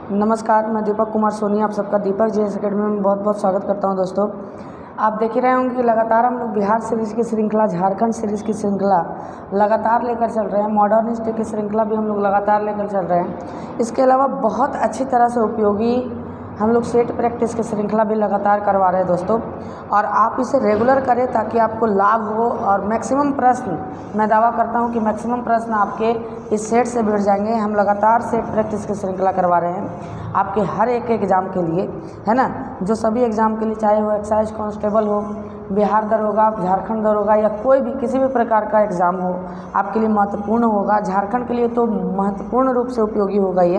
नमस्कार, मैं दीपक कुमार सोनी आप सबका दीपक जीएस अकेडमी में बहुत बहुत स्वागत करता हूं। दोस्तों, आप देख ही रहे होंगे कि लगातार हम लोग बिहार सीरीज़ की श्रृंखला, झारखंड सीरीज़ की श्रृंखला लगातार लेकर चल रहे हैं। मॉडर्निस्ट की श्रृंखला भी हम लोग लगातार लेकर चल रहे हैं। इसके अलावा बहुत अच्छी तरह से उपयोगी हम लोग सेट प्रैक्टिस की श्रृंखला भी लगातार करवा रहे हैं दोस्तों, और आप इसे रेगुलर करें ताकि आपको लाभ हो। और मैक्सिमम प्रश्न, मैं दावा करता हूं कि मैक्सिमम प्रश्न आपके इस सेट से भिड़ जाएंगे। हम लगातार सेट प्रैक्टिस की श्रृंखला करवा रहे हैं आपके हर एक एग्ज़ाम के लिए, है ना। जो सभी एग्ज़ाम के लिए, चाहे वो एक्साइज कांस्टेबल हो, बिहार दरोगा, झारखंड दरोगा, या कोई भी किसी भी प्रकार का एग्ज़ाम हो, आपके लिए महत्वपूर्ण होगा। झारखंड के लिए तो महत्वपूर्ण रूप से उपयोगी होगा ये,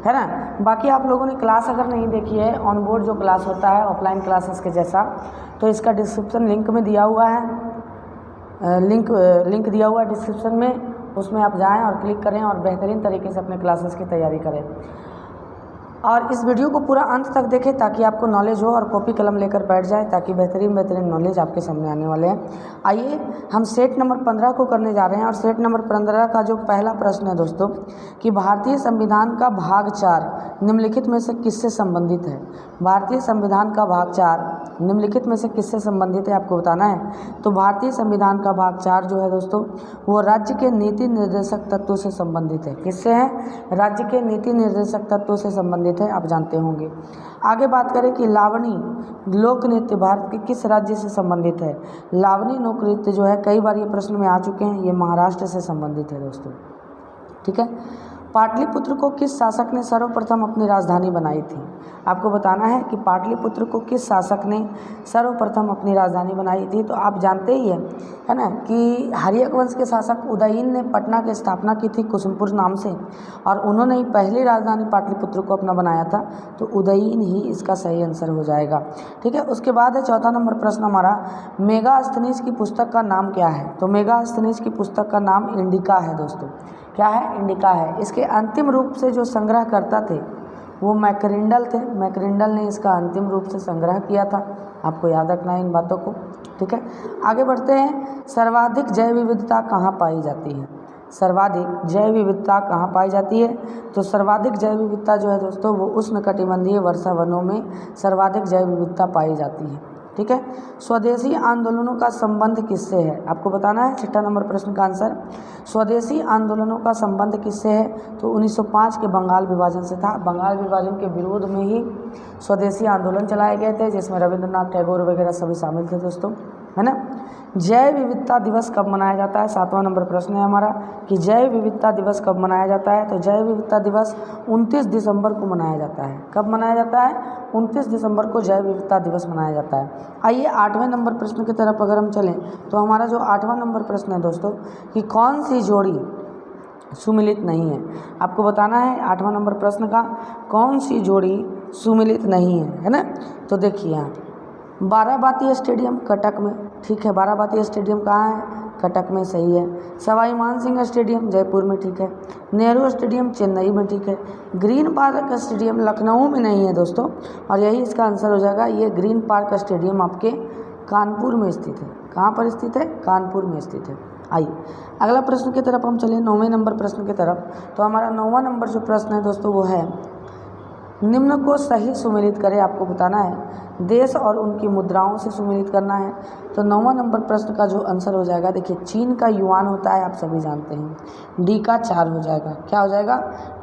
है ना। बाकी आप लोगों ने क्लास अगर नहीं देखी है, ऑन बोर्ड जो क्लास होता है ऑफलाइन क्लासेस के जैसा, तो इसका डिस्क्रिप्शन लिंक में दिया हुआ है। लिंक दिया हुआ है डिस्क्रिप्शन में, उसमें आप जाएं और क्लिक करें और बेहतरीन तरीके से अपने क्लासेस की तैयारी करें। और इस वीडियो को पूरा अंत तक देखें ताकि आपको नॉलेज हो और कॉपी कलम लेकर बैठ जाए, ताकि बेहतरीन नॉलेज आपके सामने आने वाले हैं। आइए हम सेट नंबर 15 को करने जा रहे हैं। और सेट नंबर 15 का जो पहला प्रश्न है दोस्तों, कि भारतीय संविधान का भाग 4 निम्नलिखित में से किससे संबंधित है। भारतीय संविधान का भाग 4 निम्नलिखित में से किससे संबंधित है, आपको बताना है। तो भारतीय संविधान का भाग 4 जो है दोस्तों, वो राज्य के नीति निर्देशक तत्वों से संबंधित है। किससे है? राज्य के नीति निर्देशक तत्वों से संबंधित है, आप जानते होंगे। आगे बात करें कि लावनी लोक नृत्य भारत के किस राज्य से संबंधित है। लावनी लोक नृत्य जो है, कई बार ये प्रश्न में आ चुके हैं, ये महाराष्ट्र से संबंधित है दोस्तों, ठीक है। पाटलिपुत्र को किस शासक ने सर्वप्रथम अपनी राजधानी बनाई थी। आपको बताना है कि पाटलिपुत्र को किस शासक ने सर्वप्रथम अपनी राजधानी बनाई थी। तो आप जानते ही हैं, है ना, कि हर्यक वंश के शासक उदयीन ने पटना की स्थापना की थी कुसुमपुर नाम से, और उन्होंने ही पहली राजधानी पाटलिपुत्र को अपना बनाया था। तो उदयीन ही इसका सही आंसर हो जाएगा, ठीक है। उसके बाद है चौथा नंबर प्रश्न हमारा, मेगास्थनीज की पुस्तक का नाम क्या है। तो मेगास्थनीज की पुस्तक का नाम इंडिका है दोस्तों। क्या है? इंडिका है। इसके अंतिम रूप से जो संग्रह करता थे वो मैकरिंडल थे। मैकरिंडल ने इसका अंतिम रूप से संग्रह किया था। आपको याद रखना है इन बातों को, ठीक है। आगे बढ़ते हैं। सर्वाधिक जैव विविधता कहाँ पाई जाती है। सर्वाधिक जैव विविधता कहाँ पाई जाती है। तो सर्वाधिक जैव विविधता जो है दोस्तों, वो उष्णकटिबंधीय वर्षा वनों में सर्वाधिक जैव विविधता पाई जाती है, ठीक है। स्वदेशी आंदोलनों का संबंध किससे है, आपको बताना है। छठा नंबर प्रश्न का आंसर, स्वदेशी आंदोलनों का संबंध किससे है। तो 1905 के बंगाल विभाजन से था। बंगाल विभाजन के विरोध में ही स्वदेशी आंदोलन चलाए गए थे, जिसमें रविंद्रनाथ टैगोर वगैरह सभी शामिल थे दोस्तों, है ना। जैव विविधता दिवस कब मनाया जाता है। 7वां नंबर प्रश्न है हमारा, कि जैव विविधता दिवस कब मनाया जाता है। तो जैव विविधता दिवस 29 दिसंबर को मनाया जाता है। कब मनाया जाता है? 29 दिसंबर को जैव विविधता दिवस मनाया जाता है। आइए 8वें नंबर प्रश्न की तरफ अगर हम चलें, तो हमारा जो 8वां नंबर प्रश्न है दोस्तों, कि कौन सी जोड़ी सुमिलित नहीं है। आपको बताना है 8वां नंबर प्रश्न का, कौन सी जोड़ी सुमिलित नहीं है ना। तो देखिए यहाँ बाराबाती स्टेडियम कटक में, ठीक है। बाराबाती स्टेडियम कहाँ है? कटक में, सही है। सवाई मानसिंह स्टेडियम जयपुर में, ठीक है। नेहरू स्टेडियम चेन्नई में, ठीक है। ग्रीन पार्क स्टेडियम लखनऊ में नहीं है दोस्तों, और यही इसका आंसर हो जाएगा। ये ग्रीन पार्क स्टेडियम आपके कानपुर में स्थित है। कहाँ पर स्थित है? कानपुर में स्थित है। आइए अगला प्रश्न की तरफ हम चलें, 9वें नंबर प्रश्न की तरफ। तो हमारा 9वां नंबर जो प्रश्न है दोस्तों, वो है, निम्न को सही सुमेलित करें। आपको बताना है देश और उनकी मुद्राओं से सुमेलित करना है। तो 9वां नंबर प्रश्न का जो आंसर हो जाएगा, देखिए चीन का युआन होता है, आप सभी जानते हैं। डी का 4 हो जाएगा। क्या हो जाएगा?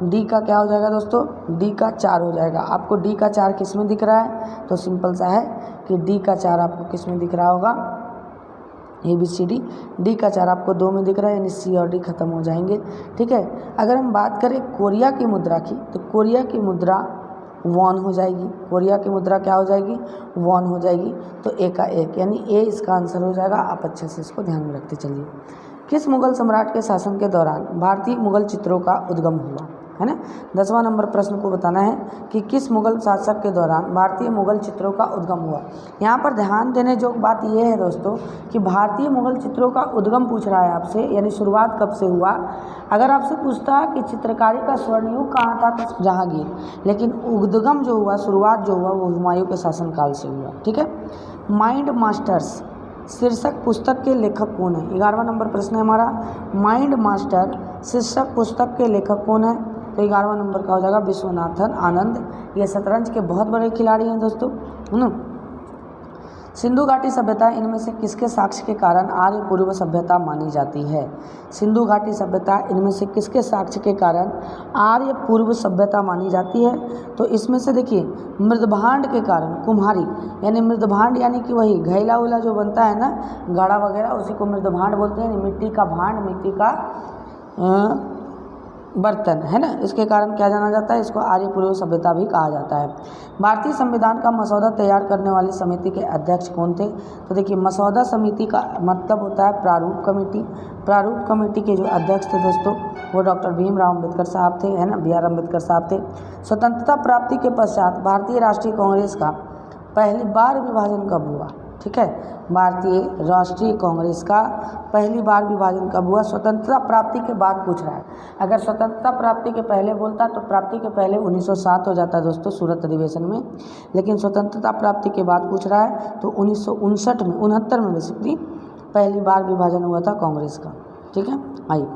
डी का क्या हो जाएगा दोस्तों? डी का 4 हो जाएगा। आपको डी का 4 किस में दिख रहा है? तो सिंपल सा है कि डी का 4 आपको किस में दिख रहा होगा? ABCD। डी का 4 आपको 2 में दिख रहा है, यानी सी और डी खत्म हो जाएंगे, ठीक है। अगर हम बात करें कोरिया की मुद्रा की, तो कोरिया की मुद्रा वॉन हो जाएगी। कोरिया की मुद्रा क्या हो जाएगी? वॉन हो जाएगी। तो ए का 1, यानी ए इसका आंसर हो जाएगा। आप अच्छे से इसको ध्यान में रखते चलिए। किस मुगल सम्राट के शासन के दौरान भारतीय मुगल चित्रों का उद्गम हुआ, है ना। 10वां नंबर प्रश्न को बताना है कि किस मुगल शासक के दौरान भारतीय मुगल चित्रों का उद्गम हुआ। यहाँ पर ध्यान देने जोग बात यह है दोस्तों, कि भारतीय मुगल चित्रों का उद्गम पूछ रहा है आपसे, यानी शुरुआत कब से हुआ। अगर आपसे पूछता कि चित्रकारी का स्वर्ण युग कहाँ था, तो जहांगीर, लेकिन उद्गम जो हुआ, शुरुआत जो हुआ, वो हुमायूं के शासनकाल से हुआ, ठीक है। माइंड मास्टर्स शीर्षक पुस्तक के लेखक कौन है। 11वां नंबर प्रश्न है हमारा, माइंड मास्टर शीर्षक पुस्तक के लेखक कौन है। तो 11वां नंबर का हो जाएगा विश्वनाथन आनंद। ये शतरंज के बहुत बड़े खिलाड़ी हैं दोस्तों, है ना। सिंधु घाटी सभ्यता इनमें से किसके साक्ष्य के कारण आर्य पूर्व सभ्यता मानी जाती है? सिंधु घाटी सभ्यता इनमें से किसके साक्ष्य के कारण आर्य पूर्व सभ्यता मानी जाती है? तो इसमें से देखिए मृदभांड के कारण, कुम्हारी यानी मृदभांड यानी कि वही घैला उला जो बनता है ना, घड़ा वगैरह, उसी को मृदभांड बोलते हैं। मिट्टी का भांड, मिट्टी का बर्तन, है ना, इसके कारण क्या जाना जाता है, इसको आर्य पूर्व सभ्यता भी कहा जाता है। भारतीय संविधान का मसौदा तैयार करने वाली समिति के अध्यक्ष कौन थे? तो देखिए मसौदा समिति का मतलब होता है प्रारूप कमेटी। प्रारूप कमेटी के जो अध्यक्ष थे दोस्तों वो डॉक्टर भीमराव अम्बेडकर साहब थे, है ना, BR अम्बेडकर साहब थे। स्वतंत्रता प्राप्ति के पश्चात भारतीय राष्ट्रीय कांग्रेस का पहली बार विभाजन कब हुआ? ठीक है, भारतीय राष्ट्रीय कांग्रेस का पहली बार विभाजन कब हुआ? स्वतंत्रता प्राप्ति के बाद पूछ रहा है। अगर स्वतंत्रता प्राप्ति के पहले बोलता तो प्राप्ति के पहले 1907 हो जाता है दोस्तों, सूरत अधिवेशन में। लेकिन स्वतंत्रता प्राप्ति के बाद पूछ रहा है तो 1959 में, 69 में बेसिकली पहली बार विभाजन हुआ था कांग्रेस का। ठीक है, आइए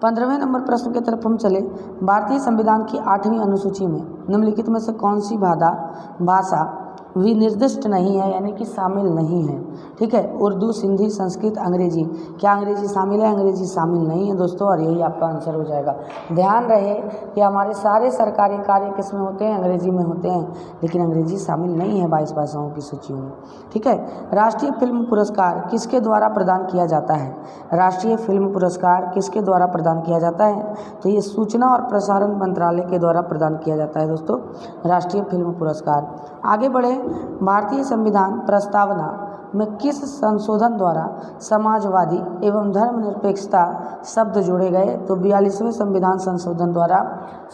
15वें नंबर प्रश्न की तरफ हम चले। भारतीय संविधान की 8वीं अनुसूची में निम्नलिखित में से कौन सी भाषा विनिर्दिष्ट नहीं है, यानी कि शामिल नहीं है? ठीक है, उर्दू, सिंधी, संस्कृत, अंग्रेजी। क्या अंग्रेजी शामिल है? अंग्रेजी शामिल नहीं है दोस्तों, और यही आपका आंसर हो जाएगा। ध्यान रहे कि हमारे सारे सरकारी कार्य किस में होते हैं? अंग्रेजी में होते हैं, लेकिन अंग्रेजी शामिल नहीं है 22 भाषाओं की सूचियों में। ठीक है, राष्ट्रीय फिल्म पुरस्कार किसके द्वारा प्रदान किया जाता है? राष्ट्रीय फिल्म पुरस्कार किसके द्वारा प्रदान किया जाता है? तो ये सूचना और प्रसारण मंत्रालय के द्वारा प्रदान किया जाता है दोस्तों, राष्ट्रीय फिल्म पुरस्कार। आगे बढ़े, भारतीय संविधान प्रस्तावना में किस संशोधन द्वारा समाजवादी एवं धर्मनिरपेक्षता शब्द जोड़े गए? तो 42वें संविधान संशोधन द्वारा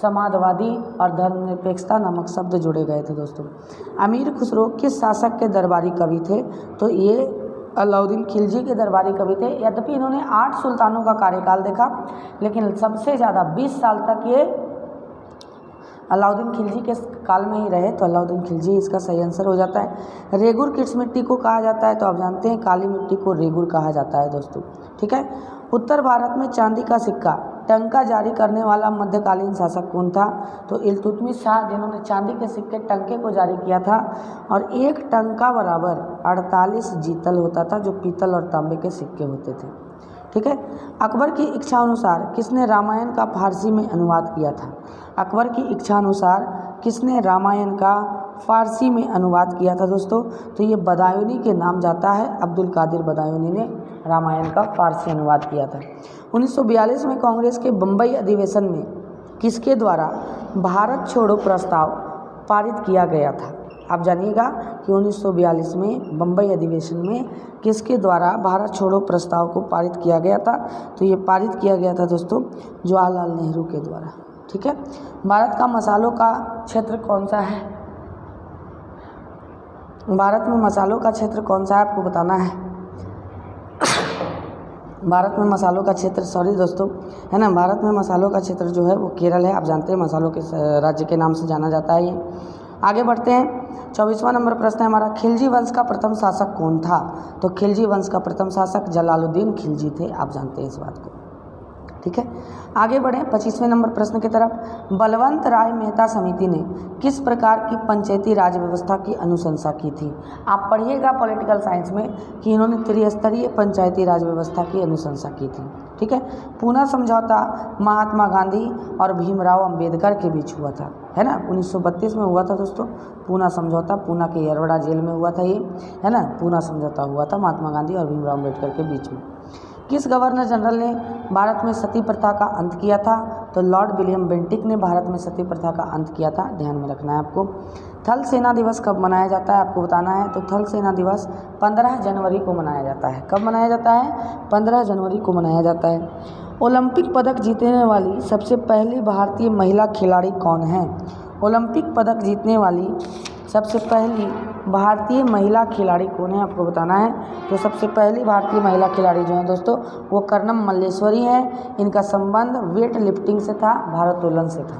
समाजवादी और धर्मनिरपेक्षता नामक शब्द जोड़े गए थे दोस्तों। अमीर खुसरो किस शासक के दरबारी कवि थे? तो ये अलाउद्दीन खिलजी के दरबारी कवि थे। यद्यपि इन्होंने 8 सुल्तानों का कार्यकाल देखा, लेकिन सबसे ज़्यादा 20 साल तक ये अलाउद्दीन खिलजी के काल में ही रहे, तो अलाउद्दीन खिलजी इसका सही आंसर हो जाता है। रेगुर किस मिट्टी को कहा जाता है? तो आप जानते हैं काली मिट्टी को रेगुर कहा जाता है दोस्तों। ठीक है, उत्तर भारत में चांदी का सिक्का टंका जारी करने वाला मध्यकालीन शासक कौन था? तो इल्तुतमिश शाह, जिन्होंने चांदी के सिक्के टंके को जारी किया था, और एक टंका बराबर 48 जीतल होता था, जो पीतल और तांबे के सिक्के होते थे। ठीक है, अकबर की इच्छा अनुसार किसने रामायण का फारसी में अनुवाद किया था? अकबर की इच्छा अनुसार किसने रामायण का फारसी में अनुवाद किया था दोस्तों? तो ये बदायूनी के नाम जाता है, अब्दुल कादिर बदायूनी ने रामायण का फारसी अनुवाद किया था। 1942 में कांग्रेस के बम्बई अधिवेशन में किसके द्वारा भारत छोड़ो प्रस्ताव पारित किया गया था? आप जानिएगा कि 1942 में बम्बई अधिवेशन में किसके द्वारा भारत छोड़ो प्रस्ताव को पारित किया गया था? तो ये पारित किया गया था दोस्तों जवाहरलाल नेहरू के द्वारा। ठीक है, भारत का मसालों का क्षेत्र कौन सा है? भारत में मसालों का क्षेत्र कौन सा है आपको बताना है। भारत में मसालों का क्षेत्र, सॉरी दोस्तों, है ना, भारत में मसालों का क्षेत्र जो है वो केरल है। आप जानते हैं मसालों के राज्य के नाम से जाना जाता है ये। आगे बढ़ते हैं, 24वां नंबर प्रश्न है हमारा, खिलजी वंश का प्रथम शासक कौन था? तो खिलजी वंश का प्रथम शासक जलालुद्दीन खिलजी थे, आप जानते हैं इस बात को। ठीक है, आगे बढ़ें 25वें नंबर प्रश्न की तरफ। बलवंत राय मेहता समिति ने किस प्रकार की पंचायती राज व्यवस्था की अनुशंसा की थी? आप पढ़िएगा पॉलिटिकल साइंस में कि इन्होंने त्रिस्तरीय पंचायती राज व्यवस्था की अनुशंसा की थी। ठीक है, पूना समझौता महात्मा गांधी और भीमराव अंबेडकर के बीच हुआ था, है ना, 1932 में हुआ था दोस्तों पूना समझौता। पूना के यरवड़ा जेल में हुआ था ये, है ना, पूना समझौता हुआ था महात्मा गांधी और भीमराव अंबेडकर के बीच में। किस गवर्नर जनरल ने भारत में सती प्रथा का अंत किया था? तो लॉर्ड विलियम बेंटिक ने भारत में सती प्रथा का अंत किया था, ध्यान में रखना है आपको। थल सेना दिवस कब मनाया जाता है आपको बताना है। तो थल सेना दिवस 15 जनवरी को मनाया जाता है। कब मनाया जाता है? 15 जनवरी को मनाया जाता है। ओलंपिक पदक जीतने वाली सबसे पहली भारतीय महिला खिलाड़ी कौन है? ओलंपिक पदक जीतने वाली सबसे पहली भारतीय महिला खिलाड़ी कौन है आपको बताना है। तो सबसे पहली भारतीय महिला खिलाड़ी जो है दोस्तों वो कर्णम मल्लेश्वरी हैं। इनका संबंध वेट लिफ्टिंग से था, भारोत्तोलन से था।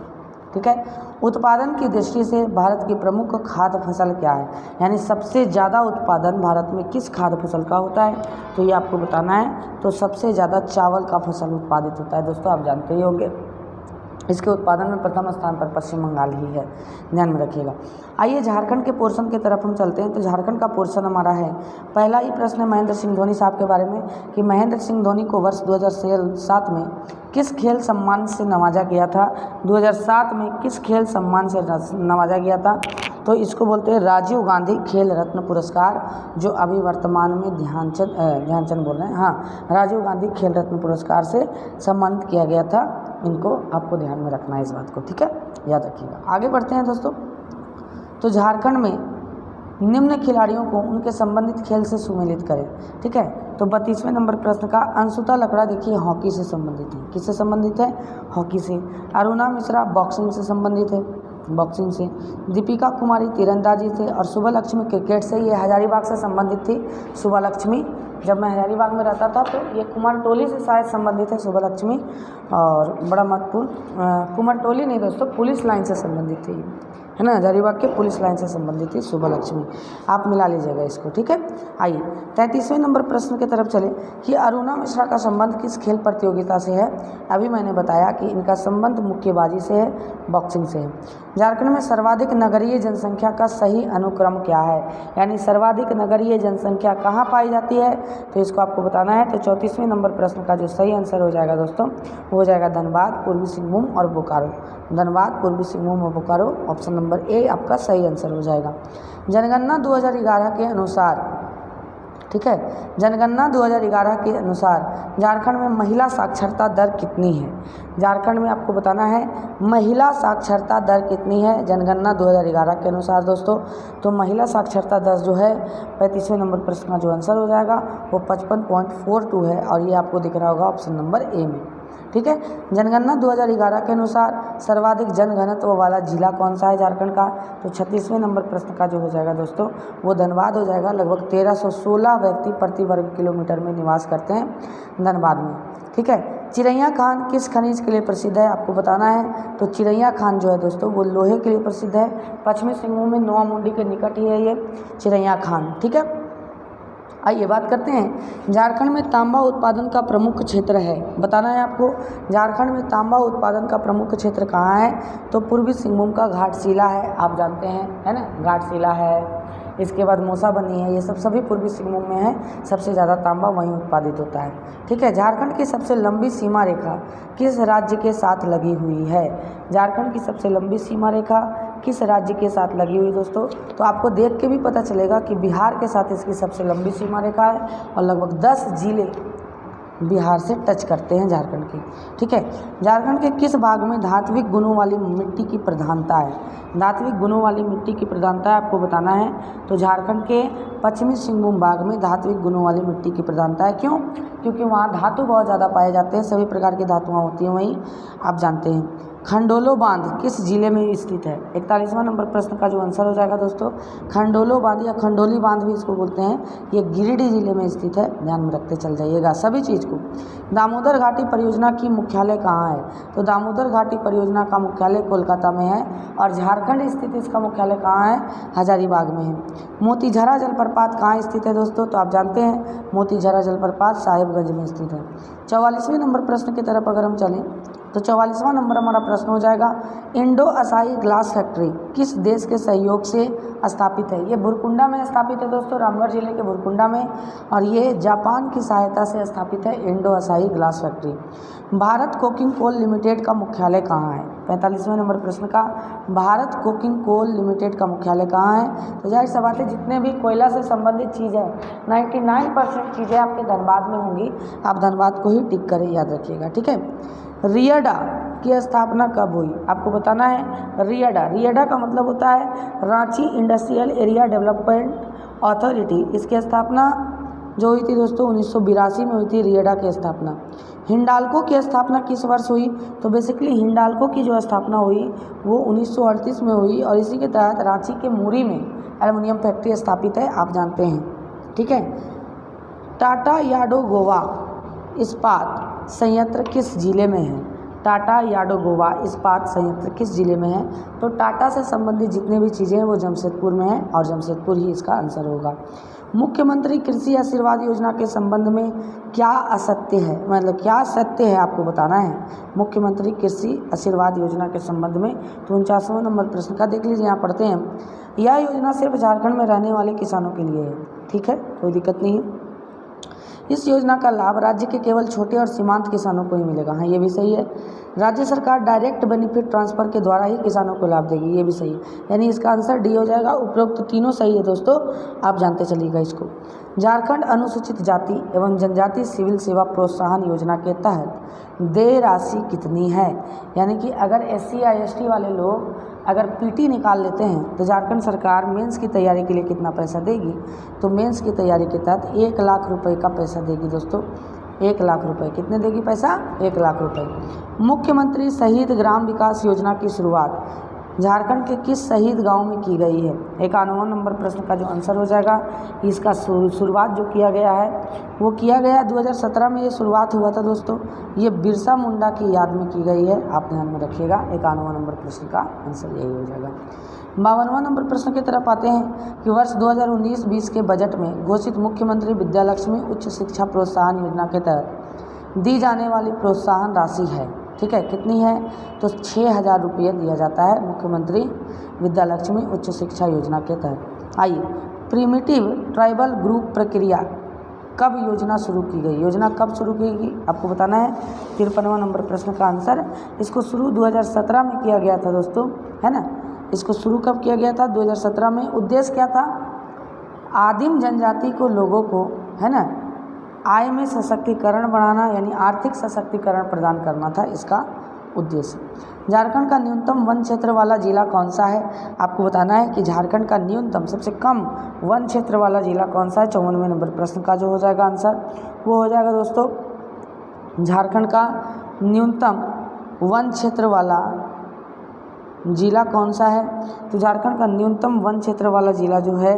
ठीक है, उत्पादन की दृष्टि से भारत की प्रमुख खाद्य फसल क्या है? यानी सबसे ज़्यादा उत्पादन भारत में किस खाद्य फसल का होता है? तो ये आपको बताना है। तो सबसे ज़्यादा चावल का फसल उत्पादित होता है दोस्तों, आप जानते ही होंगे। इसके उत्पादन में प्रथम स्थान पर पश्चिम बंगाल ही है, ध्यान में रखिएगा। आइए झारखंड के पोर्शन की तरफ हम चलते हैं। तो झारखंड का पोर्शन हमारा है, पहला ही प्रश्न है महेंद्र सिंह धोनी साहब के बारे में कि महेंद्र सिंह धोनी को वर्ष 2007 में किस खेल सम्मान से नवाजा गया था। 2007 में किस खेल सम्मान से नवाजा गया था? तो इसको बोलते हैं राजीव गांधी खेल रत्न पुरस्कार, जो अभी वर्तमान में ध्यानचंद बोल रहे हैं, हाँ, राजीव गांधी खेल रत्न पुरस्कार से सम्मानित किया गया था। इनको आपको ध्यान में रखना है, इस बात को, ठीक है, याद रखिएगा। आगे बढ़ते हैं दोस्तों। तो झारखंड में निम्न खिलाड़ियों को उनके संबंधित खेल से सुमेलित करें, ठीक है। तो 32वें नंबर प्रश्न का अंशुता लकड़ा देखिए हॉकी से संबंधित है। किससे संबंधित है? हॉकी से। अरुणा मिश्रा बॉक्सिंग से संबंधित है, बॉक्सिंग से। दीपिका कुमारी तीरंदाजी से, और शुभ लक्ष्मी क्रिकेट से। ये हजारीबाग से संबंधित थी शुभ लक्ष्मी, जब मैं हजारीबाग में रहता था तो ये कुमारटोली से शायद संबंधित है शुभ लक्ष्मी, और बड़ा महत्वपूर्ण, कुमारटोली नहीं दोस्तों, पुलिस लाइन से संबंधित थी, है ना, हजारीबाग के पुलिस लाइन से संबंधित थी शुभ लक्ष्मी, आप मिला लीजिएगा इसको, ठीक है। आइए 33वें नंबर प्रश्न की तरफ चले कि अरुणा मिश्रा का संबंध किस खेल प्रतियोगिता से है। अभी मैंने बताया कि इनका संबंध मुक्केबाजी से है, बॉक्सिंग से है। झारखंड में सर्वाधिक नगरीय जनसंख्या का सही अनुक्रम क्या है, यानी सर्वाधिक नगरीय जनसंख्या कहाँ पाई जाती है, तो इसको आपको बताना है। तो 34वें नंबर प्रश्न का जो सही आंसर हो जाएगा दोस्तों, वो हो जाएगा धनबाद, पूर्वी सिंहभूम और बोकारो। धनबाद, पूर्वी सिंहभूम और बोकारो, ऑप्शन नंबर ए आपका सही आंसर हो जाएगा। जनगणना 2011 के अनुसार, ठीक है, जनगणना 2011 के अनुसार झारखंड में महिला साक्षरता दर कितनी है। झारखंड में आपको बताना है महिला साक्षरता दर कितनी है जनगणना 2011 के अनुसार दोस्तों। तो महिला साक्षरता दर जो है 35वें नंबर प्रश्न का जो आंसर हो जाएगा वो 55.42 है, और ये आपको दिख रहा होगा ऑप्शन नंबर ए में, ठीक है। जनगणना 2011 के अनुसार सर्वाधिक जनघनत्व वाला जिला कौन सा है झारखंड का, तो 36वें नंबर प्रश्न का जो हो जाएगा दोस्तों वो धनबाद हो जाएगा। लगभग 1316 व्यक्ति प्रति वर्ग किलोमीटर में निवास करते हैं धनबाद में, ठीक है। चिरैया खान किस खनिज के लिए प्रसिद्ध है, आपको बताना है। तो चिरैया खान जो है दोस्तों वो लोहे के लिए प्रसिद्ध है। पश्चिमी सिंहभूम में नोआमुंडी के निकट ही है ये चिरैया खान, ठीक है। आइए बात करते हैं झारखंड में तांबा उत्पादन का प्रमुख क्षेत्र है, बताना है आपको। झारखंड में तांबा उत्पादन का प्रमुख क्षेत्र कहाँ है, तो पूर्वी सिंहभूम का घाटशिला है, आप जानते हैं, है ना, घाटशिला है। इसके बाद मूसाबनी है, ये सब सभी पूर्वी सिंहभूम में है। सबसे ज़्यादा तांबा वहीं उत्पादित होता है, ठीक है। झारखंड की सबसे लंबी सीमा रेखा किस राज्य के साथ लगी हुई है। झारखंड की सबसे लंबी सीमा रेखा किस राज्य के साथ लगी हुई दोस्तों, तो आपको देख के भी पता चलेगा कि बिहार के साथ इसकी सबसे लंबी सीमा रेखा है, और लगभग 10 जिले बिहार से टच करते हैं झारखंड की, ठीक है। झारखंड के किस भाग में धात्विक गुणों वाली मिट्टी की प्रधानता है। धात्विक गुणों वाली मिट्टी की प्रधानता आपको बताना है। तो झारखंड के पश्चिमी सिंहभूम भाग में धात्विक गुणों वाली मिट्टी की प्रधानता है। क्यों? क्योंकि वहाँ धातु बहुत ज़्यादा पाए जाते हैं, सभी प्रकार की धातुआँ होती हैं वहीं, आप जानते हैं। खंडोलो बांध किस जिले में स्थित है। 41वां नंबर प्रश्न का जो आंसर हो जाएगा दोस्तों खंडोलो बांध या खंडोली बांध भी इसको बोलते हैं, ये गिरिडीह जिले में स्थित है, ध्यान में रखते चल जाइएगा सभी चीज़ को। दामोदर घाटी परियोजना की मुख्यालय कहाँ है, तो दामोदर घाटी परियोजना का मुख्यालय कोलकाता में है, और झारखंड स्थित इसका मुख्यालय कहाँ है, हजारीबाग में है। मोतीझरा जलप्रपात कहाँ स्थित है दोस्तों, तो आप जानते हैं मोतीझरा जलप्रपात साहिबगंज में स्थित है। 44वें नंबर प्रश्न की तरफ अगर हम चलें तो 44वां नंबर हमारा प्रश्न हो जाएगा इंडो असाई ग्लास फैक्ट्री किस देश के सहयोग से स्थापित है। ये भुरकुंडा में स्थापित है दोस्तों, रामगढ़ जिले के भुरकुंडा में, और ये जापान की सहायता से स्थापित है Indo Asahi glass factory. Bharat coking coal limited का मुख्यालय कहाँ है। 45वें नंबर प्रश्न का भारत कोकिंग कोल लिमिटेड का मुख्यालय कहाँ है। तो जाहिर सी बात है जितने भी कोयला से संबंधित चीज़ है 99% चीज़ें आपके धनबाद में होंगी, आप धनबाद को ही टिक करें, याद रखिएगा, ठीक है। रियडा की स्थापना कब हुई, आपको बताना है। रियडा का मतलब होता है Ranchi industrial area development authority. इसकी स्थापना जो हुई थी दोस्तों 1982 में हुई थी रियडा की स्थापना। हिंडाल्को की स्थापना किस वर्ष हुई, तो बेसिकली हिंडाल्को की जो स्थापना हुई वो 1938 में हुई, और इसी के तहत रांची के मुरी में एल्युमिनियम फैक्ट्री स्थापित है, आप जानते हैं, ठीक है। टाटा याडोगोवा इस्पात संयंत्र किस जिले में है। टाटा याडोगोवा इस्पात संयंत्र किस जिले में है, तो टाटा से संबंधित जितने भी चीज़ें हैं वो जमशेदपुर में है, और जमशेदपुर ही इसका आंसर होगा। मुख्यमंत्री कृषि आशीर्वाद योजना के संबंध में क्या असत्य है, मतलब क्या सत्य है आपको बताना है मुख्यमंत्री कृषि आशीर्वाद योजना के संबंध में। तो 49वां नंबर प्रश्न का देख लीजिए, यहाँ पढ़ते हैं, यह योजना सिर्फ झारखंड में रहने वाले किसानों के लिए है। ठीक है, कोई दिक्कत नहीं है। इस योजना का लाभ राज्य के केवल छोटे और सीमांत किसानों को ही मिलेगा। हाँ, ये भी सही है। राज्य सरकार डायरेक्ट बेनिफिट ट्रांसफ़र के द्वारा ही किसानों को लाभ देगी, ये भी सही है। यानी इसका आंसर डी हो जाएगा। उपरोक्त तो तीनों सही है दोस्तों, आप जानते चलिएगा इसको। झारखंड अनुसूचित जाति एवं जनजाति सिविल सेवा प्रोत्साहन योजना के तहत देय राशि कितनी है। यानी कि अगर SC या ST वाले लोग अगर PT निकाल लेते हैं तो झारखंड सरकार मेंस की तैयारी के लिए कितना पैसा देगी। तो मेंस की तैयारी के तहत 1 लाख रुपए का पैसा देगी दोस्तों। 1 लाख रुपए कितने देगी पैसा, 1 लाख रुपए। मुख्यमंत्री शहीद ग्राम विकास योजना की शुरुआत झारखंड के किस शहीद गांव में की गई है। 51वां नंबर प्रश्न का जो आंसर हो जाएगा, इसका शुरुआत जो किया गया है वो किया गया 2017 में। ये शुरुआत हुआ था दोस्तों, ये बिरसा मुंडा की याद में की गई है, आप ध्यान में रखिएगा। 51वां नंबर प्रश्न का आंसर यही हो जाएगा। 52वां नंबर प्रश्न की तरफ आते हैं कि वर्ष 2019-20 के बजट में घोषित मुख्यमंत्री विद्यालक्ष्मी उच्च शिक्षा प्रोत्साहन योजना के तहत दी जाने वाली प्रोत्साहन राशि है। ठीक है, कितनी है, तो 6,000 रुपये दिया जाता है मुख्यमंत्री विद्यालक्ष्मी उच्च शिक्षा योजना के तहत। आइए, प्रिमिटिव ट्राइबल ग्रुप प्रक्रिया कब योजना शुरू की गई, योजना कब शुरू की गई आपको बताना है। 53वां नंबर प्रश्न का आंसर, इसको शुरू 2017 में किया गया था दोस्तों, है ना। इसको शुरू कब किया गया था, 2017 में। उद्देश्य क्या था, आदिम जनजाति को लोगों को, है ना, आय में सशक्तिकरण बढ़ाना, यानी आर्थिक सशक्तिकरण प्रदान करना था इसका उद्देश्य। झारखंड का न्यूनतम वन क्षेत्र वाला जिला कौन सा है, आपको बताना है कि झारखंड का न्यूनतम सबसे कम वन क्षेत्र वाला जिला कौन सा है। 54वें नंबर प्रश्न का जो हो जाएगा आंसर वो हो जाएगा दोस्तों, झारखंड का न्यूनतम वन क्षेत्र वाला जिला कौन सा है। तो झारखंड का न्यूनतम वन क्षेत्र वाला जिला जो है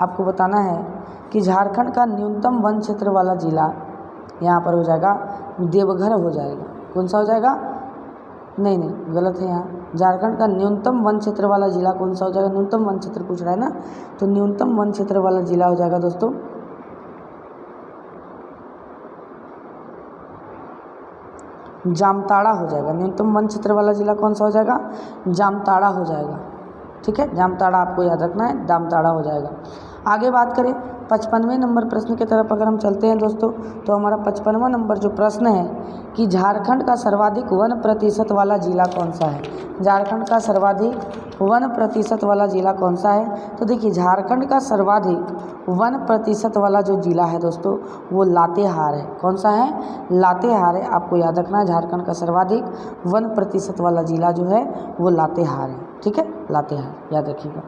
आपको बताना है कि झारखंड का न्यूनतम वन क्षेत्र वाला जिला यहाँ पर हो जाएगा देवघर हो जाएगा। कौन सा हो जाएगा, नहीं गलत है, यहाँ झारखंड का न्यूनतम वन क्षेत्र वाला जिला कौन सा हो जाएगा, न्यूनतम वन क्षेत्र पूछ रहा है ना, तो न्यूनतम वन क्षेत्र वाला जिला हो जाएगा दोस्तों जामताड़ा हो जाएगा। न्यूनतम वन क्षेत्र वाला जिला कौन सा हो जाएगा, जामताड़ा हो जाएगा। ठीक है, जामताड़ा आपको याद रखना है, जामताड़ा हो जाएगा। आगे बात करें 55वें नंबर प्रश्न की तरफ अगर हम चलते हैं दोस्तों, तो हमारा 55वां नंबर जो प्रश्न है कि झारखंड का सर्वाधिक वन प्रतिशत वाला जिला कौन सा है। झारखंड का सर्वाधिक वन प्रतिशत वाला जिला कौन सा है। तो देखिए, झारखंड का सर्वाधिक वन प्रतिशत वाला जो जिला है दोस्तों वो लातेहार है। कौन सा है, लातेहार है, आपको याद रखना है। झारखंड का सर्वाधिक वन प्रतिशत वाला जिला जो है वो लातेहार है। ठीक है, लातेहार याद रखिएगा,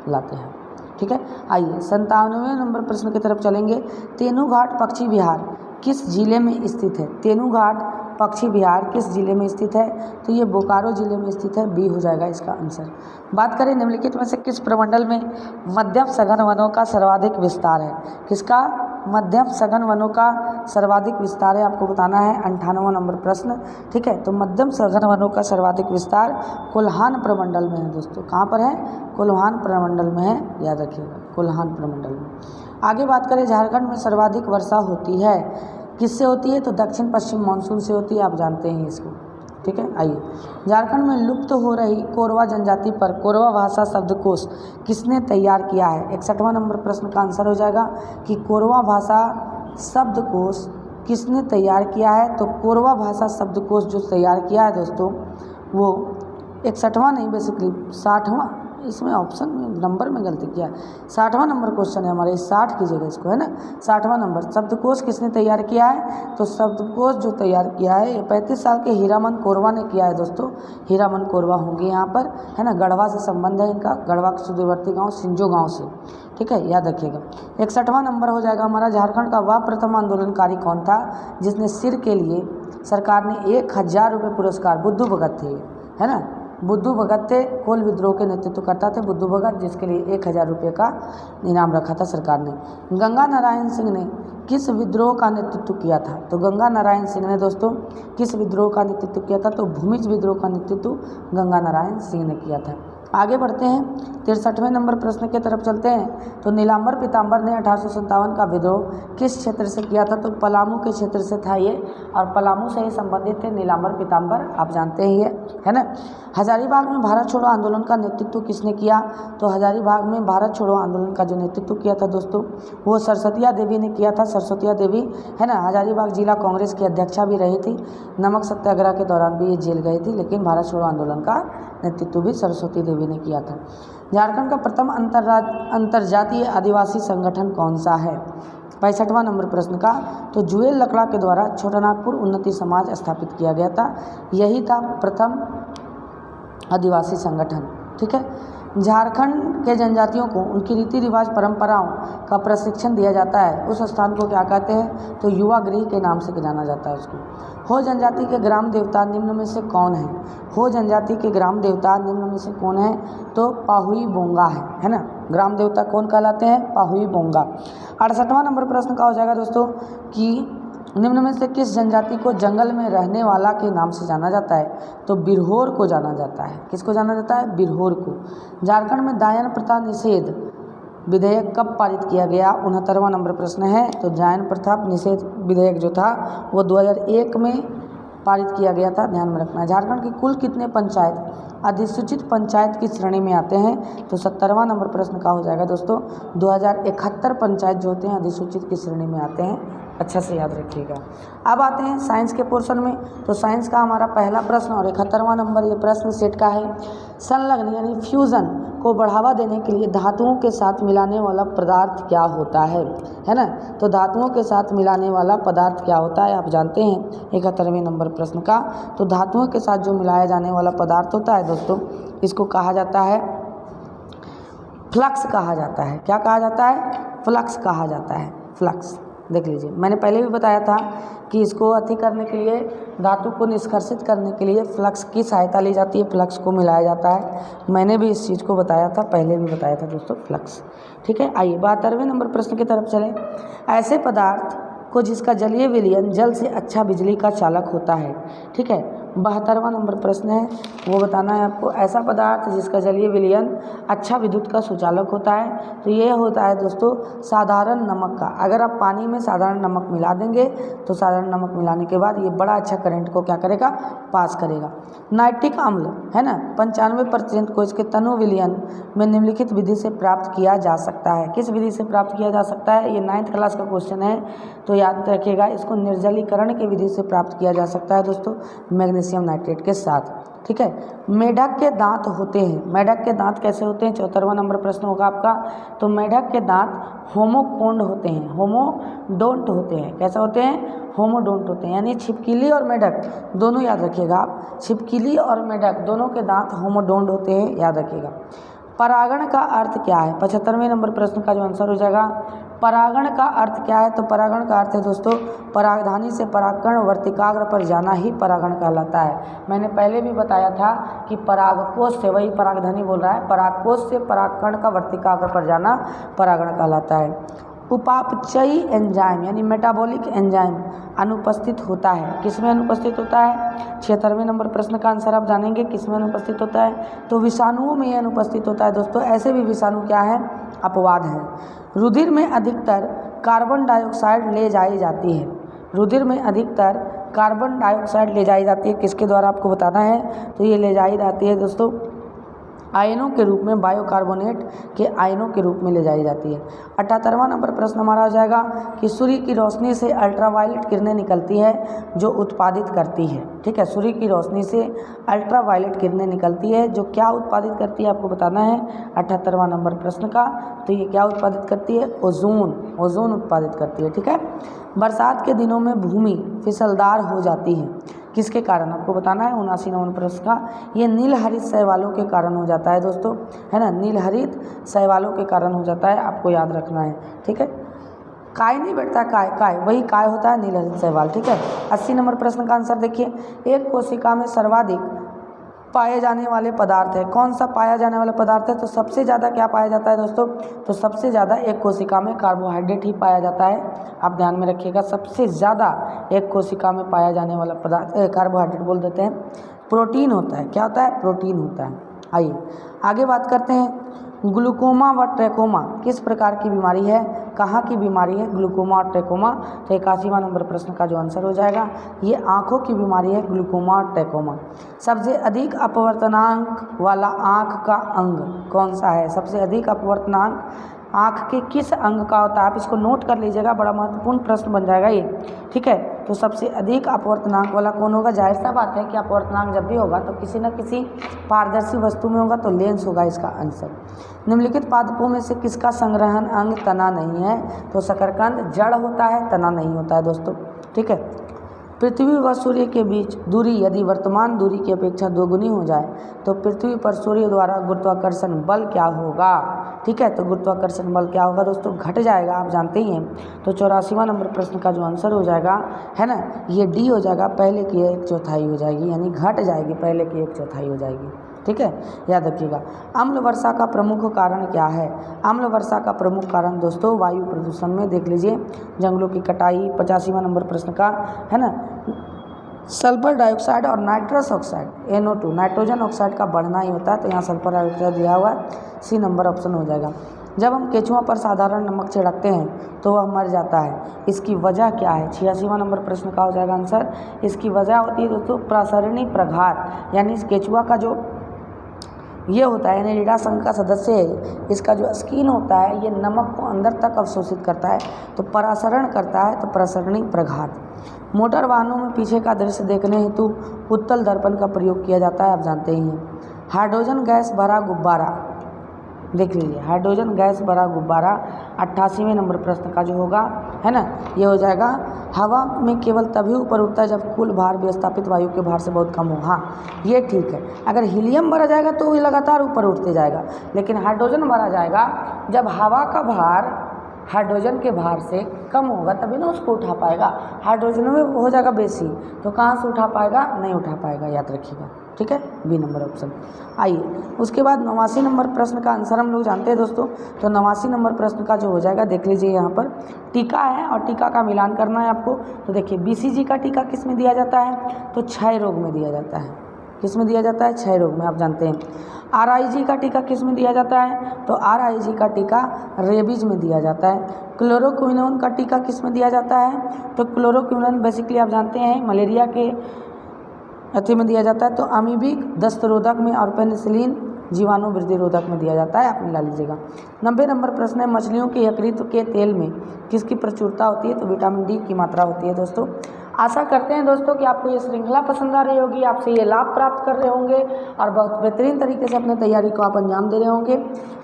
लातेहार। ठीक है, आइए 57वें नंबर प्रश्न की तरफ चलेंगे। तेनूघाट पक्षी विहार किस जिले में स्थित है। तेनूघाट पक्षी विहार किस जिले में स्थित है, तो ये बोकारो जिले में स्थित है, बी हो जाएगा इसका आंसर। बात करें निम्नलिखित में से किस प्रमंडल में मध्यम सघन वनों का सर्वाधिक विस्तार है। किसका, मध्यम सघन वनों का सर्वाधिक विस्तार है, आपको बताना है। 58वां नंबर प्रश्न। ठीक है, तो मध्यम सघन वनों का सर्वाधिक विस्तार कोल्हान प्रमंडल में है दोस्तों। कहाँ पर है, कोल्हान प्रमंडल में है, याद रखिएगा, कोल्हान प्रमंडल में। आगे बात करें, झारखंड में सर्वाधिक वर्षा होती है किससे होती है, तो दक्षिण पश्चिम मानसून से होती है, आप जानते हैं इसको। ठीक है, आइए, झारखंड में लुप्त हो रही कोरवा जनजाति पर कोरवा भाषा शब्दकोश किसने तैयार किया है। 61वां नंबर प्रश्न का आंसर हो जाएगा कि कोरवा भाषा शब्दकोश किसने तैयार किया है। तो कोरवा भाषा शब्दकोश जो तैयार किया है दोस्तों वो 61वां नहीं, बेसिकली 60वां, इसमें ऑप्शन में नंबर में गलती किया है। 60वां नंबर क्वेश्चन है हमारे, 60 कीजिएगा इसको, है ना। 60वां नंबर शब्दकोश किसने तैयार किया है, तो शब्दकोश जो तैयार किया है ये 35 साल के हीरामन कोरवा ने किया है दोस्तों। हीरामन कोरवा होंगे यहाँ पर, है ना। गढ़वा से संबंध है इनका, गढ़वा के सुदूरवर्ती गाँव सिंजो गाँव से। ठीक है, याद रखिएगा। 61वां नंबर हो जाएगा हमारा, झारखंड का वह प्रथम आंदोलनकारी कौन था जिसने सिर के लिए सरकार ने 1000 रुपये पुरस्कार, बुद्धू भगत थे, है ना। बुद्धू भगत थे, कोल विद्रोह के नेतृत्व करता थे बुद्धू भगत, जिसके लिए 1000 रुपये का इनाम रखा था सरकार ने। गंगा नारायण सिंह ने किस विद्रोह का नेतृत्व किया था, तो गंगा नारायण सिंह ने दोस्तों किस विद्रोह का नेतृत्व किया था, तो भूमिज विद्रोह का नेतृत्व गंगा नारायण सिंह ने किया था। आगे बढ़ते हैं, 63वें नंबर प्रश्न की तरफ चलते हैं। तो नीलांबर पीताम्बर ने 1857 का विद्रोह किस क्षेत्र से किया था? तो पलामू के क्षेत्र से था ये, और पलामू से ही संबंधित थे नीलांबर पीताम्बर, आप जानते ही है ना। हजारीबाग में भारत छोड़ो आंदोलन का नेतृत्व किसने किया? तो हजारीबाग में भारत छोड़ो आंदोलन का जो नेतृत्व किया था दोस्तों, वो सरस्वतिया देवी ने किया था। सरस्वतिया देवी है ना, हजारीबाग जिला कांग्रेस की अध्यक्षा भी रही थी। नमक सत्याग्रह के दौरान भी ये जेल गई थी, लेकिन भारत छोड़ो आंदोलन का नेतृत्व भी सरस्वती देवी ने किया था। झारखंड का प्रथम अंतर्जातीय आदिवासी संगठन कौन सा है? 65वां नंबर प्रश्न का। तो जुएल लकड़ा के द्वारा छोटानागपुर उन्नति समाज स्थापित किया गया था, यही था प्रथम आदिवासी संगठन। ठीक है। झारखंड के जनजातियों को उनकी रीति रिवाज परंपराओं का प्रशिक्षण दिया जाता है, उस स्थान को क्या कहते हैं? तो युवा गृह के नाम से जाना जाता है उसको। हो जनजाति के ग्राम देवता निम्न में से कौन है? हो जनजाति के ग्राम देवता निम्न में से कौन है? तो पाहुई बोंगा है ना। ग्राम देवता कौन कहलाते हैं? पाहुई बोंगा। 68वां नंबर प्रश्न का हो जाएगा दोस्तों कि निम्न में से किस जनजाति को जंगल में रहने वाला के नाम से जाना जाता है? तो बिरहोर को जाना जाता है। किसको जाना जाता है? बिरहोर को। झारखंड में दायन प्रथा निषेध विधेयक कब पारित किया गया? 69वां नंबर प्रश्न है। तो दायन प्रथा निषेध विधेयक जो था वो 2001 में पारित किया गया था, ध्यान में रखना है। झारखंड की कुल कितने पंचायत अधिसूचित पंचायत की श्रेणी में आते हैं? तो 70वां नंबर प्रश्न का हो जाएगा दोस्तों 2071 पंचायत जो होते हैं अधिसूचित की श्रेणी में आते हैं, अच्छा से याद रखिएगा। अब आते हैं साइंस के पोर्शन में। तो साइंस का हमारा पहला प्रश्न और 71वां नंबर ये प्रश्न सेट का है। संलग्न यानी फ्यूज़न को बढ़ावा देने के लिए धातुओं के साथ मिलाने वाला पदार्थ क्या होता है ना। तो धातुओं के साथ मिलाने वाला पदार्थ क्या होता है, आप जानते हैं 71वें नंबर प्रश्न का। तो धातुओं के साथ जो मिलाया जाने वाला पदार्थ होता है दोस्तों, इसको कहा जाता है फ्लक्स कहा जाता है। क्या कहा जाता है? फ्लक्स कहा जाता है, फ्लक्स। देख लीजिए, मैंने पहले भी बताया था कि इसको अति करने के लिए, धातु को निष्कर्षित करने के लिए फ्लक्स की सहायता ली जाती है, फ्लक्स को मिलाया जाता है। मैंने भी इस चीज़ को बताया था, पहले भी बताया था दोस्तों, फ्लक्स। ठीक है। आइए 72वें नंबर प्रश्न की तरफ चलें। ऐसे पदार्थ को जिसका जलीय विलयन जल से अच्छा बिजली का चालक होता है। ठीक है। 72वां नंबर प्रश्न है, वो बताना है आपको। ऐसा पदार्थ जिसका जलीय विलयन अच्छा विद्युत का सुचालक होता है, तो ये होता है दोस्तों साधारण नमक का। अगर आप पानी में साधारण नमक मिला देंगे तो साधारण नमक मिलाने के बाद ये बड़ा अच्छा करंट को क्या करेगा? पास करेगा। नाइट्रिक अम्ल है ना, 95% को इसके तनु विलयन में निम्नलिखित विधि से प्राप्त किया जा सकता है। किस विधि से प्राप्त किया जा सकता है? ये 9th क्लास का क्वेश्चन है, तो याद रखिएगा। इसको निर्जलीकरण की विधि से प्राप्त किया जा सकता है दोस्तों, मैग्नीशियम नाइट्रेट के साथ। ठीक है। मेढक के दांत होते हैं। मेढक के दांत कैसे होते हैं? 74वां नंबर प्रश्न होगा आपका। तो मेढक के दांत होमोकोन्ड होते हैं, होमोडोंट होते हैं। कैसे होते हैं? होमोडोंट होते हैं, यानी छिपकली और मेढक दोनों याद रखिएगा आप, छिपकली और मेढक दोनों के दांत होमोडोंट होते हैं, याद रखिएगा। परागण का अर्थ क्या है? 75वें नंबर प्रश्न का जो आंसर हो जाएगा, परागण का अर्थ क्या है? तो परागण का अर्थ है दोस्तों परागधानी से परागकण वर्तिकाग्र पर जाना ही परागण कहलाता है। मैंने पहले भी बताया था कि परागकोश से, वही परागधानी बोल रहा है, परागकोश से परागकण का वर्तिकाग्र पर जाना परागण कहलाता है। उपापचयी एंजाइम यानी मेटाबॉलिक एंजाइम अनुपस्थित होता है। किसमें अनुपस्थित होता है? 76वें नंबर प्रश्न का आंसर आप जानेंगे, किसमें अनुपस्थित होता है? तो विषाणुओं में ये अनुपस्थित होता है दोस्तों। ऐसे भी विषाणु क्या है? अपवाद हैं। रुधिर में अधिकतर कार्बन डाइऑक्साइड ले जाई जाती है। रुधिर में अधिकतर कार्बन डाइऑक्साइड ले जाई जाती है, किसके द्वारा आपको बताना है? तो ये ले जाई जाती है दोस्तों आयनों के रूप में, बायोकार्बोनेट के आयनों के रूप में ले जाई जाती है। 78वां नंबर प्रश्न हमारा हो जाएगा कि सूर्य की रोशनी से अल्ट्रावायलेट किरणें निकलती है जो उत्पादित करती है। ठीक है। सूर्य की रोशनी से अल्ट्रावायलेट किरणें निकलती है जो क्या उत्पादित करती है, आपको बताना है 78वां नंबर प्रश्न का। तो ये क्या उत्पादित करती है? ओजोन उत्पादित करती है। ठीक है। बरसात के दिनों में भूमि फिसलदार हो जाती है, किसके कारण, आपको बताना है 79 नंबर प्रश्न का। ये नील हरित शैवालों के कारण हो जाता है दोस्तों, है ना, नील हरित शैवालों के कारण हो जाता है, आपको याद रखना है। ठीक है। काय नहीं बैठता, काय वही काय होता है नील हरित शैवाल। ठीक है। 80 नंबर प्रश्न का आंसर देखिए, एक कोशिका में सर्वाधिक पाए जाने वाले पदार्थ है। कौन सा पाया जाने वाला पदार्थ है? तो सबसे ज़्यादा क्या पाया जाता है दोस्तों? तो सबसे ज़्यादा एक कोशिका में कार्बोहाइड्रेट ही पाया जाता है, आप ध्यान में रखिएगा। सबसे ज़्यादा एक कोशिका में पाया जाने वाला पदार्थ कार्बोहाइड्रेट बोल देते हैं, प्रोटीन होता है। क्या होता है? प्रोटीन होता है। आइए आगे बात करते हैं। ग्लूकोमा व ट्रैकोमा किस प्रकार की बीमारी है, कहाँ की बीमारी है ग्लूकोमा और ट्रैकोमा? तो 81वां नंबर प्रश्न का जो आंसर हो जाएगा ये आँखों की बीमारी है, ग्लूकोमा और ट्रैकोमा। सबसे अधिक अपवर्तनांक वाला आँख का अंग कौन सा है? सबसे अधिक अपवर्तनांक आँख के किस अंग का होता है? आप इसको नोट कर लीजिएगा, बड़ा महत्वपूर्ण प्रश्न बन जाएगा ये, ठीक है। तो सबसे अधिक अपवर्तनांक वाला कौन होगा? जाहिर सा बात है कि अपवर्तनांक जब भी होगा तो किसी न किसी पारदर्शी वस्तु में होगा, तो लेंस होगा इसका आंसर। निम्नलिखित पादपों में से किसका संग्रहण अंग तना नहीं है? तो शकरकंद जड़ होता है, तना नहीं होता है दोस्तों, ठीक है। पृथ्वी व सूर्य के बीच दूरी यदि वर्तमान दूरी की अपेक्षा दोगुनी हो जाए तो पृथ्वी पर सूर्य द्वारा गुरुत्वाकर्षण बल क्या होगा? ठीक है, तो गुरुत्वाकर्षण बल क्या होगा दोस्तों? घट जाएगा, आप जानते ही हैं। तो 84वां नंबर प्रश्न का जो आंसर हो जाएगा है ना, ये डी हो जाएगा, पहले की 1/4 हो जाएगी, यानी घट जाएगी, पहले की 1/4 हो जाएगी, ठीक है, याद रखिएगा। अम्ल वर्षा का प्रमुख कारण क्या है? अम्ल वर्षा का प्रमुख कारण दोस्तों वायु प्रदूषण में देख लीजिए, जंगलों की कटाई। 85वां नंबर प्रश्न का है ना, सल्फर डाइऑक्साइड और nitrous oxide NO2 nitrogen oxide का बढ़ना ही होता है, तो यहाँ सल्फर डाइऑक्साइड दिया हुआ है, सी नंबर ऑप्शन हो जाएगा। जब हम केंचुआ पर साधारण नमक छिड़कते हैं तो वह मर जाता है, इसकी वजह क्या है? 86वां नंबर प्रश्न का हो जाएगा आंसर। इसकी वजह होती है दोस्तों प्रसरणी प्रघात, यानी इस केंचुआ का जो ये होता है, यानी रीढ़ा संघ का सदस्य है, इसका जो स्किन होता है ये नमक को अंदर तक अवशोषित करता है, तो परासरण करता है, तो प्रसरणी प्रघात। मोटर वाहनों में पीछे का दृश्य देखने हेतु उत्तल दर्पण का प्रयोग किया जाता है, आप जानते ही हैं। हाइड्रोजन गैस भरा गुब्बारा देख लीजिए, हाइड्रोजन गैस भरा गुब्बारा 88वें नंबर प्रश्न का जो होगा है ना, ये हो जाएगा हवा में केवल तभी ऊपर उठता है जब कुल भार विस्थापित वायु के भार से बहुत कम हो। हाँ, ये ठीक है। अगर हीलियम भरा जाएगा तो ये लगातार ऊपर उठते जाएगा, लेकिन हाइड्रोजन भरा जाएगा जब हवा का भार हाइड्रोजन के भार से कम होगा, तभी ना उसको उठा पाएगा। हाइड्रोजन में हो जाएगा बेसी, तो कहाँ से उठा पाएगा? नहीं उठा पाएगा, याद रखिएगा, ठीक है, बी नंबर ऑप्शन। आइए उसके बाद 89 नंबर प्रश्न का आंसर हम लोग जानते हैं दोस्तों। तो 89 नंबर प्रश्न का जो हो जाएगा देख लीजिए, यहाँ पर टीका है और टीका का मिलान करना है आपको। तो देखिए BCG का टीका किस में दिया जाता है? तो क्षय रोग में दिया जाता है। किस में दिया जाता है? क्षय रोग में, आप जानते हैं। RIG का टीका किस में दिया जाता है? तो RIG का टीका रेबीज में दिया जाता है। क्लोरोक्विनोन का टीका किस में दिया जाता है? तो क्लोरोक्विनोन बेसिकली आप जानते हैं मलेरिया के अथी में दिया जाता है, तो अमीबिक दस्त रोधक में, और पेनिसिलिन जीवाणु वृद्धि रोधक में दिया जाता है, आप मिला लीजिएगा। 90 नंबर प्रश्न है, मछलियों के यकृत के तेल में किसकी प्रचुरता होती है? तो विटामिन D की मात्रा होती है दोस्तों। आशा करते हैं दोस्तों कि आपको ये श्रृंखला पसंद आ रही होगी, आपसे ये लाभ प्राप्त कर रहे होंगे और बहुत बेहतरीन तरीके से अपने तैयारी को आप अंजाम दे रहे होंगे।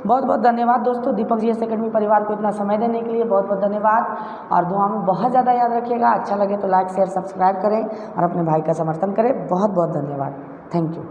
बहुत बहुत धन्यवाद दोस्तों, दीपक GS एकेडमी परिवार को इतना समय देने के लिए बहुत बहुत धन्यवाद। और दुआ में बहुत ज़्यादा याद रखिएगा। अच्छा लगे तो लाइक शेयर सब्सक्राइब करें और अपने भाई का समर्थन करें। बहुत बहुत धन्यवाद, थैंक यू।